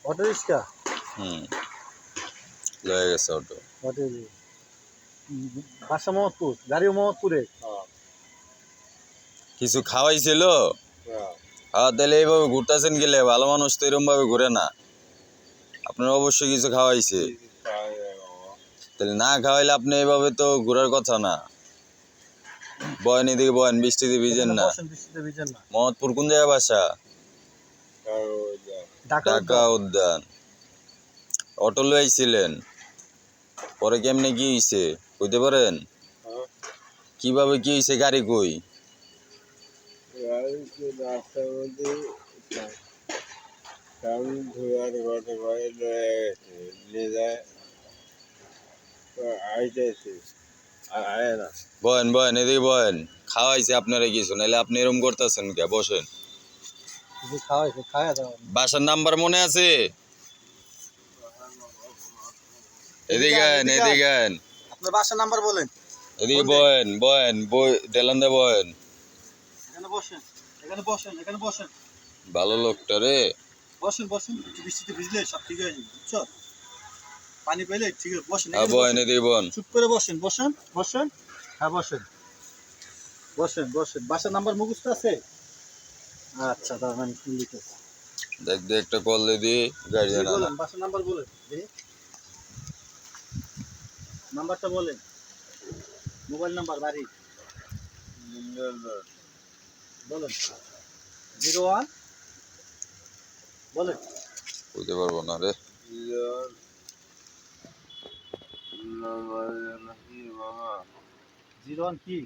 Auto rickshaw হুম লয়ে গেছে auto. বাসা মোহাম্মদপুর, গাড়িও মোহাম্মদপুরে। কিছু খাওয়াইছিল? হ্যাঁ, তাহলে এইভাবে ঘুরতেছেন গেলে ভালো মানুষ তো এরকম ভাবে ঘুরে না। আপনার অবশ্যই কিছু খাওয়াইছে, তাহলে না খাওয়াইলে আপনি এইভাবে তো ঘোরার কথা না। বয়েন এদিকে বয়েন, বৃষ্টিতে ভিজেন না। মোহাম্মদপুর কোন জায়গায় বাসা? ঢাকা উদ্যান। অটো লইছিলেন, পরে কেমনে কি হইছে কইতে পারেন? কিভাবে কি হইছে? গাড়ি কই? বয়েন বয়েন এদিকে বয়েন, খাওয়াইছে আপনারা কিছু, নাহলে আপনি এরকম করতেছেন কে? বসেন। বাসার নাম্বার মনে আছে? এদিকে আন, এদিকে আন। আপনার বাসার নাম্বার বলেন। এদিকে বয়েন বয়েন, ডেলান দে বয়েন। এখানে বসেন, এখানে বসেন, এখানে বসেন। ভালো লোকটা রে। বসেন বসেন, বৃষ্টিতে ভিজলে সব ঠিক হয়ে যাবে, বুঝছো? পানি পেলে ঠিক আছে, বসেন। হ্যাঁ বয়েন, এদিকে বয়েন। চুপ করে বসেন, বসেন বসেন। হ্যাঁ বসেন বসেন বসেন। বাসার নাম্বার মুখস্থ আছে? আচ্ছা, তার মানে লিখেছি। দেখ দে একটা কল দি গাড়ি জানা না। বাসার নাম্বার বলেন, নাম্বারটা বলেন। মোবাইল নাম্বার বাড়ি বলেন। 01 বলেন। বুঝতে পারবো না রে। 01 কি?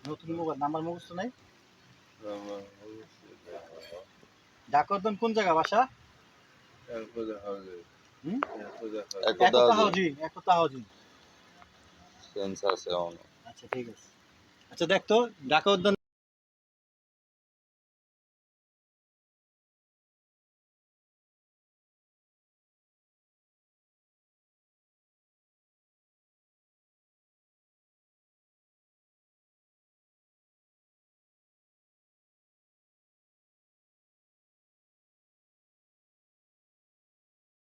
নতুন মোবাইল নাম্বার মুখস্থ নাই? ঢাকা উদ্যান কোন জায়গা বাসা? একতা হাউজিং। সেন্সার আছে। আচ্ছা ঠিক আছে। আচ্ছা দেখ তো, ঢাকা উদ্যান